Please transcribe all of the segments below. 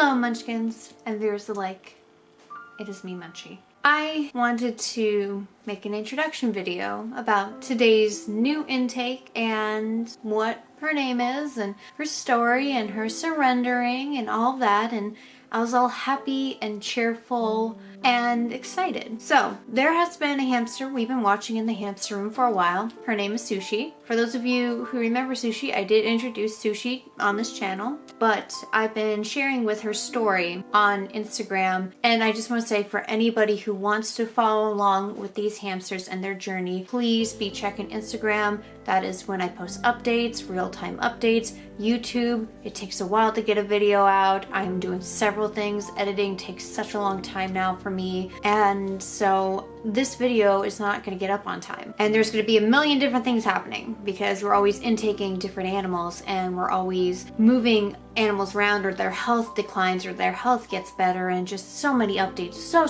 Hello Munchkins and viewers alike, it is me Munchie. I wanted to make an introduction video about today's new intake and what her name is and her story and her surrendering and all that, and I was all happy and cheerful and excited. So there has been a hamster we've been watching in the hamster room for a while. Her name is Sushi. For those of you who remember Sushi, I did introduce Sushi on this channel, but I've been sharing with her story on Instagram, and I just want to say, for anybody who wants to follow along with these hamsters and their journey, please be checking Instagram. That is when I post updates, real-time updates. YouTube, it takes a while to get a video out. I'm doing several things. Editing takes such a long time now for me, and so this video is not going to get up on time. And there's going to be a million different things happening because we're always intaking different animals and we're always moving animals around, or their health declines or their health gets better, and just so many updates, so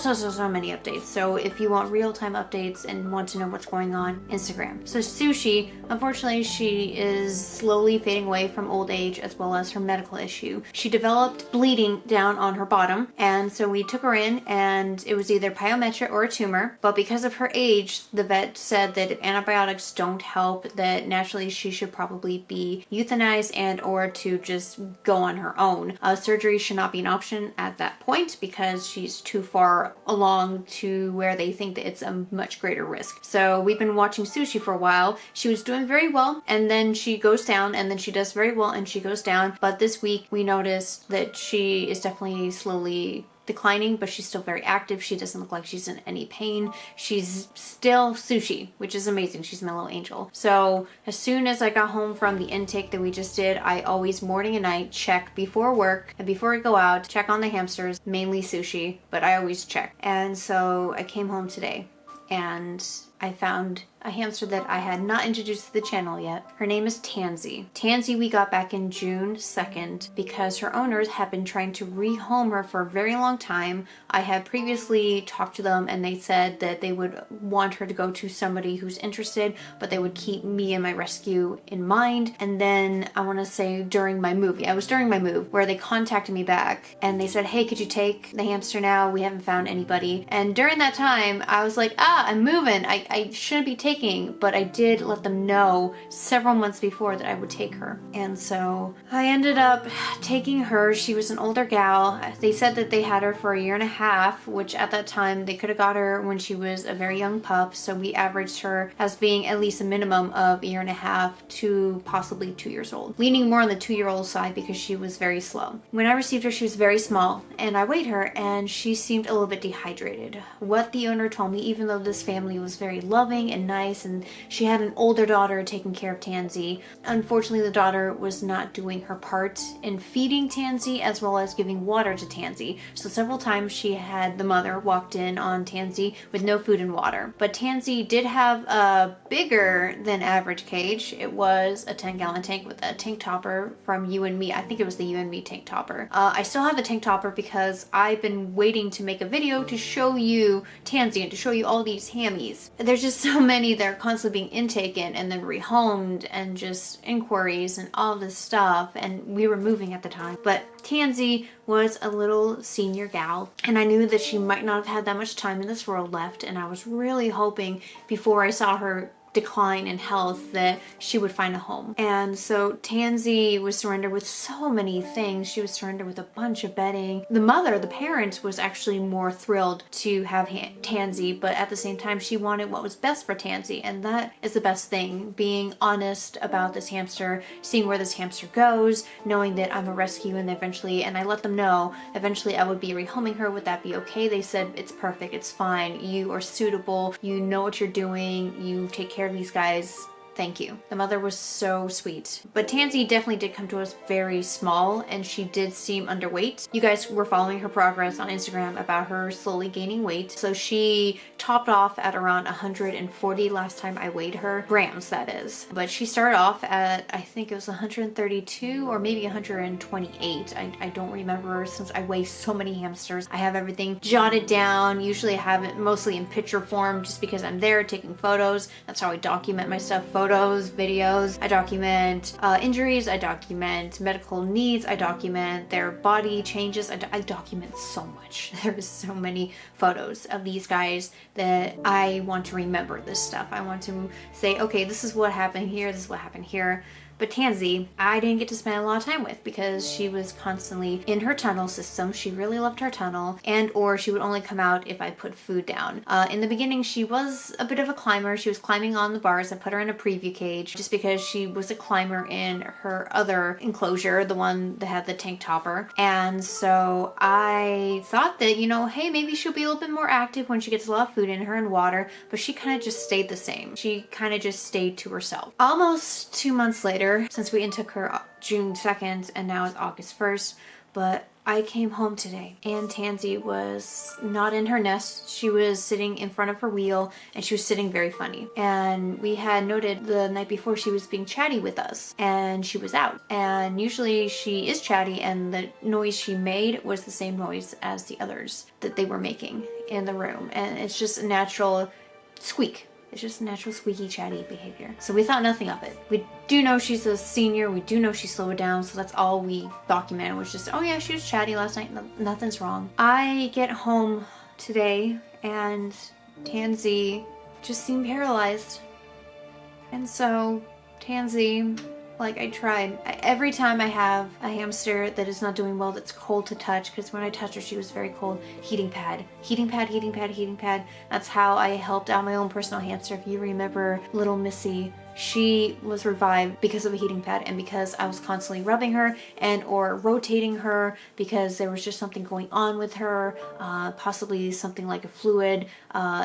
many updates. So if you want real-time updates and want to know what's going on, Instagram. So Sushi, unfortunately, she is slowly fading away from old age as well as her medical issue. She developed bleeding down on her bottom, and so we took her in, and it was either pyometra or a tumor. But because of her age, the vet said that if antibiotics don't help, that naturally she should probably be euthanized and or to just go on her own. Surgery should not be an option at that point because she's too far along to where they think that it's a much greater risk. So we've been watching Sushi for a while. She was doing very well, and then she goes down, and then she does very well and she goes down. But this week we noticed that she is definitely slowly declining, but she's still very active. She doesn't look like she's in any pain. She's still Sushi, which is amazing. She's my little angel. So as soon as I got home from the intake that we just did, I always morning and night check before work and before I go out, check on the hamsters, mainly Sushi, but I always check. And so I came home today and I found a hamster that I had not introduced to the channel yet. Her name is Tanzi. Tanzi we got back in June 2nd because her owners have been trying to rehome her for a very long time. I had previously talked to them and they said that they would want her to go to somebody who's interested, but they would keep me and my rescue in mind. And then I want to say during my move, I was during my move, where they contacted me back and they said, hey, could you take the hamster now? We haven't found anybody. And during that time, I was like, I'm moving. I shouldn't be taking, but I did let them know several months before that I would take her. And so I ended up taking her. She was an older gal. They said that they had her for a year and a half, which at that time they could have got her when she was a very young pup. So we averaged her as being at least a minimum of a year and a half to possibly 2 years old, leaning more on the 2-year-old side because she was very slow. When I received her, she was very small, and I weighed her and she seemed a little bit dehydrated. What the owner told me, even though this family was very loving and nice, and she had an older daughter taking care of Tanzi, unfortunately the daughter was not doing her part in feeding Tanzi as well as giving water to Tanzi. So several times she had the mother walked in on Tanzi with no food and water. But Tanzi did have a bigger than average cage. It was a 10-gallon tank with a tank topper from You and Me. I think it was the You and Me tank topper. I still have the tank topper because I've been waiting to make a video to show you Tanzi and to show you all these hammies. There's just so many that are constantly being intaken and then rehomed and just inquiries and all this stuff, and we were moving at the time. But Tanzi was a little senior gal, and I knew that she might not have had that much time in this world left, and I was really hoping before I saw her decline in health that she would find a home. And so Tanzi was surrendered with so many things. She was surrendered with a bunch of bedding. The mother, the parent, was actually more thrilled to have Tanzi, but at the same time she wanted what was best for Tanzi, and that is the best thing, being honest about this hamster, seeing where this hamster goes, knowing that I'm a rescue, and eventually, and I let them know eventually I would be rehoming her. Would that be okay? They said it's perfect, it's fine, you are suitable, you know what you're doing, you take care of these guys. Thank you. The mother was so sweet. But Tanzi definitely did come to us very small, and she did seem underweight. You guys were following her progress on Instagram about her slowly gaining weight. So she topped off at around 140 last time I weighed her, grams that is. But she started off at, I think it was 132 or maybe 128. I don't remember since I weigh so many hamsters. I have everything jotted down. Usually I have it mostly in picture form just because I'm there taking photos. That's how I document my stuff, photos photos, videos. I document injuries. I document medical needs. I document their body changes. I document so much. There's so many photos of these guys that I want to remember this stuff. I want to say, okay, this is what happened here. This is what happened here. But Tanzi, I didn't get to spend a lot of time with because she was constantly in her tunnel system. She really loved her tunnel, and or she would only come out if I put food down. In the beginning, she was a bit of a climber. She was climbing on the bars. I put her in a preview cage just because she was a climber in her other enclosure, the one that had the tank topper. And so I thought that, you know, hey, maybe she'll be a little bit more active when she gets a lot of food in her and water, but she kind of just stayed the same. She kind of just stayed to herself. Almost 2 months later, since we intook her June 2nd and now it's August 1st, but I came home today and Tanzi was not in her nest. She was sitting in front of her wheel and she was sitting very funny. And we had noted the night before she was being chatty with us and she was out. And usually she is chatty, and the noise she made was the same noise as the others that they were making in the room. And it's just a natural squeak. It's just natural squeaky chatty behavior. So we thought nothing of it. We do know she's a senior. We do know she slowed down. So that's all we documented, was just, oh yeah, she was chatty last night. Nothing's wrong. I get home today and Tanzi just seemed paralyzed. And so Tanzi, like, I tried. Every time I have a hamster that is not doing well, that's cold to touch, because when I touched her, she was very cold. Heating pad, heating pad, heating pad, heating pad. That's how I helped out my own personal hamster. If you remember little Missy, she was revived because of a heating pad and because I was constantly rubbing her and or rotating her because there was just something going on with her, possibly something like a fluid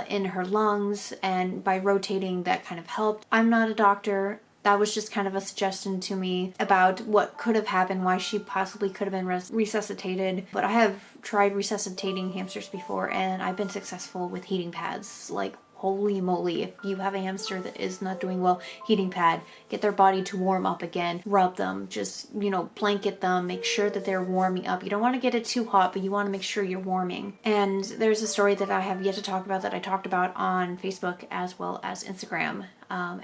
in her lungs, and by rotating that kind of helped. I'm not a doctor. That was just kind of a suggestion to me about what could have happened, why she possibly could have been resuscitated. But I have tried resuscitating hamsters before and I've been successful with heating pads. Like, holy moly, if you have a hamster that is not doing well, heating pad, get their body to warm up again, rub them, just, you know, blanket them, make sure that they're warming up. You don't want to get it too hot, but you want to make sure you're warming. And there's a story that I have yet to talk about that I talked about on Facebook as well as Instagram.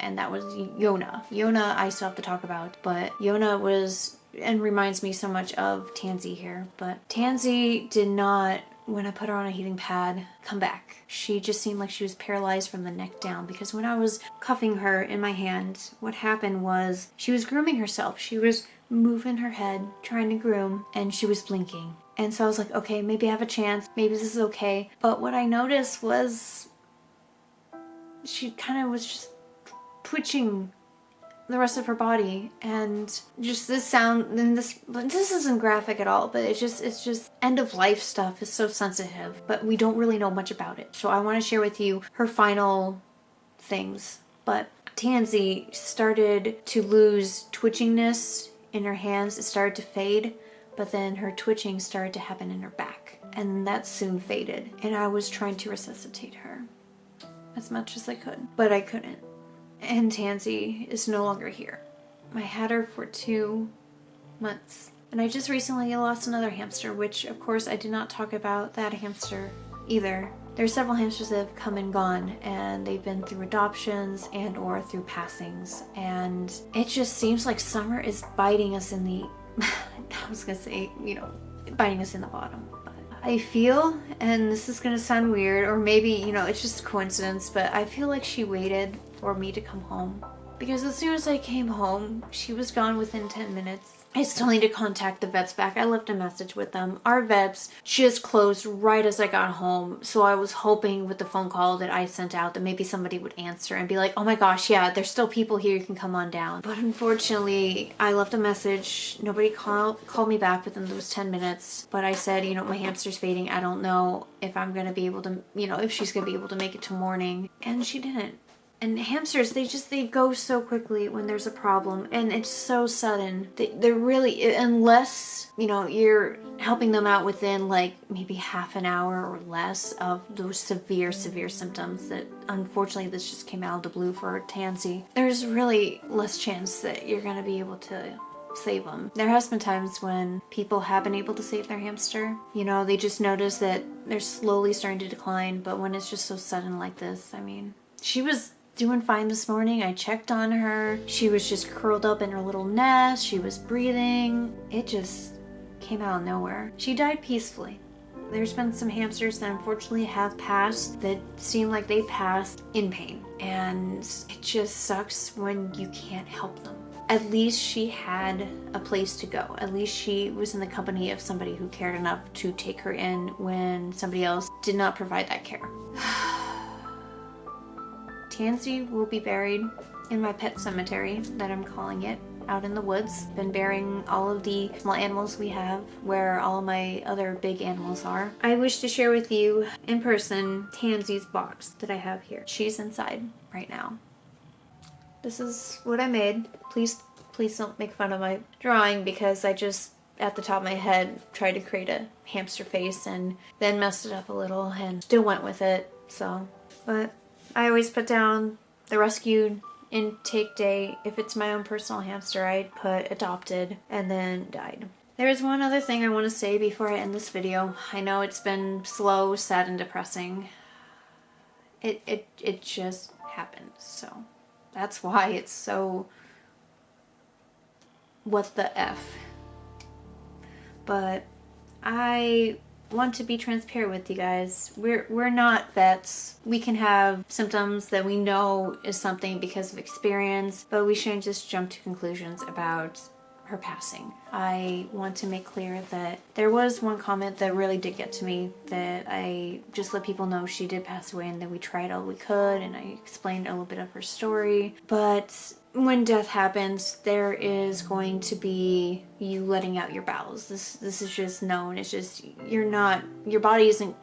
And that was Yona. Yona I still have to talk about, but Yona was, and reminds me so much of Tanzi here, but Tanzi did not, when I put her on a heating pad, come back. She just seemed like she was paralyzed from the neck down, because when I was cuffing her in my hand, what happened was she was grooming herself. She was moving her head, trying to groom, and she was blinking. And so I was like, okay, maybe I have a chance. Maybe this is okay. But what I noticed was she kind of was just twitching the rest of her body, and just this sound, and this isn't graphic at all, but it's just end of life stuff is so sensitive, but we don't really know much about it. So I want to share with you her final things. But Tanzi started to lose twitchingness in her hands. It started to fade, but then her twitching started to happen in her back, and that soon faded. And I was trying to resuscitate her as much as I could, but I couldn't. And Tanzi is no longer here. I had her for 2 months. And I just recently lost another hamster, which of course I did not talk about that hamster either. There's several hamsters that have come and gone, and they've been through adoptions and or through passings. And it just seems like summer is biting us in the, I was gonna say, you know, biting us in the bottom. I feel, and this is gonna sound weird, or maybe, you know, it's just a coincidence, but I feel like she waited for me to come home. Because as soon as I came home, she was gone within 10 minutes. I still need to contact the vets back. I left a message with them. Our vets just closed right as I got home. So I was hoping with the phone call that I sent out that maybe somebody would answer and be like, oh my gosh, yeah, there's still people here, you can come on down. But unfortunately, I left a message. Nobody called me back within those 10 minutes. But I said, you know, my hamster's fading. I don't know if I'm going to be able to, you know, if she's going to be able to make it to morning. And she didn't. And hamsters, they go so quickly when there's a problem, and it's so sudden. They're really, unless, you know, you're helping them out within like maybe half an hour or less of those severe symptoms that unfortunately this just came out of the blue for Tanzi. There's really less chance that you're gonna be able to save them. There has been times when people have been able to save their hamster. You know, they just notice that they're slowly starting to decline, but when it's just so sudden like this, I mean, she was doing fine this morning. I checked on her. She was just curled up in her little nest. She was breathing. It just came out of nowhere. She died peacefully. There's been some hamsters that unfortunately have passed that seem like they passed in pain. And it just sucks when you can't help them. At least she had a place to go. At least she was in the company of somebody who cared enough to take her in when somebody else did not provide that care. Tanzi will be buried in my pet cemetery, that I'm calling it, out in the woods. Been burying all of the small animals we have where all my other big animals are. I wish to share with you in person Tanzi's box that I have here. She's inside right now. This is what I made. Please don't make fun of my drawing because I just, at the top of my head, tried to create a hamster face and then messed it up a little and still went with it, so. But I always put down the rescued intake day. If it's my own personal hamster, I'd put adopted and then died. There is one other thing I want to say before I end this video. I know it's been slow, sad, and depressing. It just happened, so. That's why it's so what the F. But I want to be transparent with you guys. We're not vets. We can have symptoms that we know is something because of experience, but we shouldn't just jump to conclusions about her passing. I want to make clear that there was one comment that really did get to me, that I just let people know she did pass away and that we tried all we could, and I explained a little bit of her story. But when death happens, there is going to be you letting out your bowels. This is just known. It's just, your body isn't,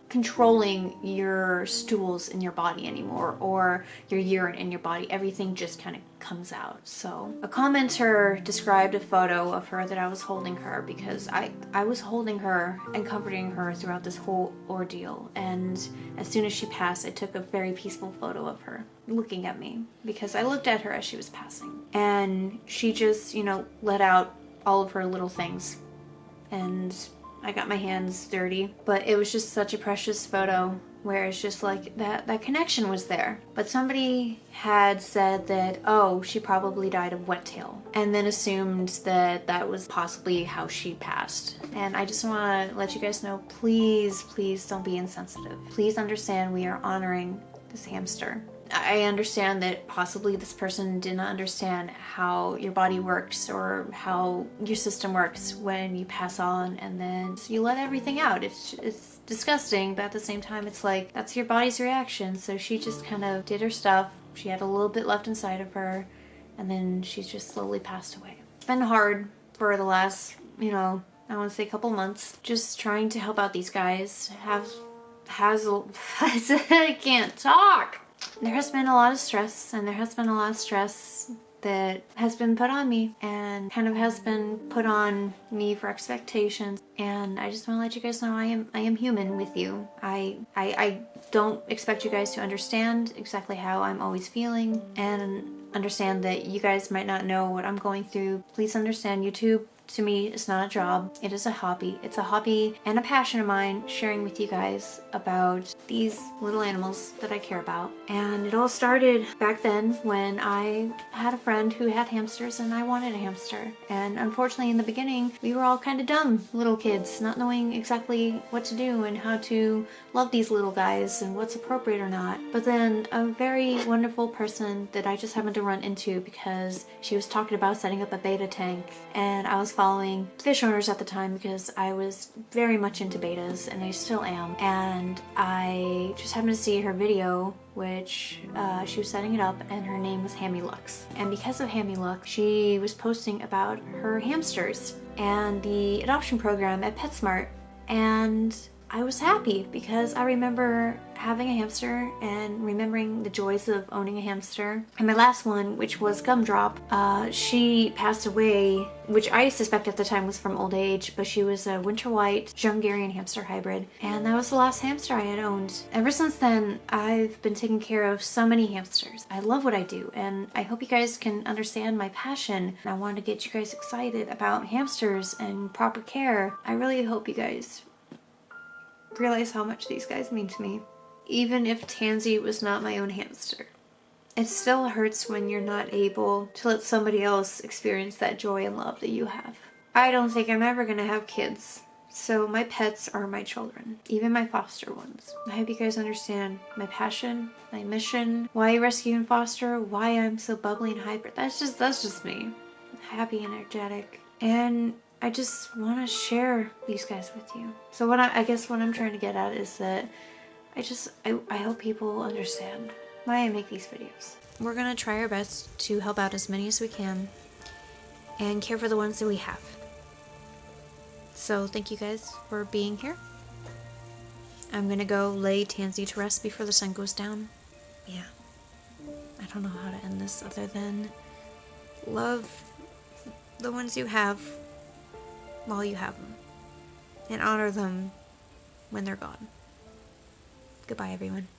controlling your stools in your body anymore or your urine in your body. Everything just kind of comes out. So a commenter described a photo of her that I was holding her because I was holding her and comforting her throughout this whole ordeal. And as soon as she passed, I took a very peaceful photo of her looking at me because I looked at her as she was passing. And she just, let out all of her little things. And I got my hands dirty, but it was just such a precious photo where it's just like that connection was there. But somebody had said that, oh, she probably died of wet tail, and then assumed that that was possibly how she passed. And I just want to let you guys know, please don't be insensitive. Please understand we are honoring this hamster. I understand that possibly this person did not understand how your body works or how your system works when you pass on and then you let everything out. It's disgusting, but at the same time it's like, that's your body's reaction. So she just kind of did her stuff. She had a little bit left inside of her and then she just slowly passed away. It's been hard for the last, I want to say a couple months, just trying to help out these guys. I can't talk. There has been a lot of stress, and there has been a lot of stress that has been put on me and kind of has been put on me for expectations. And I just want to let you guys know I am human with you. I don't expect you guys to understand exactly how I'm always feeling and understand that you guys might not know what I'm going through. Please understand, YouTube to me is not a job. It is a hobby. It's a hobby and a passion of mine, sharing with you guys about these little animals that I care about. And it all started back then when I had a friend who had hamsters and I wanted a hamster. And unfortunately in the beginning, we were all kind of dumb little kids, not knowing exactly what to do and how to love these little guys and what's appropriate or not. But then a very wonderful person that I just happened to run into because she was talking about setting up a beta tank, and I was following fish owners at the time because I was very much into betas, and I still am. And I just happened to see her video, which she was setting it up, and her name was Hammy Lux. And because of Hammy Lux, she was posting about her hamsters and the adoption program at PetSmart. And I was happy because I remember having a hamster and remembering the joys of owning a hamster. And my last one, which was Gumdrop, she passed away, which I suspect at the time was from old age, but she was a winter white Hungarian hamster hybrid. And that was the last hamster I had owned. Ever since then, I've been taking care of so many hamsters. I love what I do, and I hope you guys can understand my passion. I want to get you guys excited about hamsters and proper care. I really hope you guys realize how much these guys mean to me. Even if Tanzi was not my own hamster, it still hurts when you're not able to let somebody else experience that joy and love that you have. I don't think I'm ever gonna have kids, so my pets are my children, even my foster ones. I hope you guys understand my passion, my mission, why I rescue and foster, why I'm so bubbly and hyper. That's just me. Happy, energetic, and I just want to share these guys with you. So I guess what I'm trying to get at is that I hope people understand why I make these videos. We're gonna try our best to help out as many as we can and care for the ones that we have. So thank you guys for being here. I'm gonna go lay Tanzi to rest before the sun goes down. Yeah. I don't know how to end this other than love the ones you have while you have them, and honor them when they're gone. Goodbye, everyone.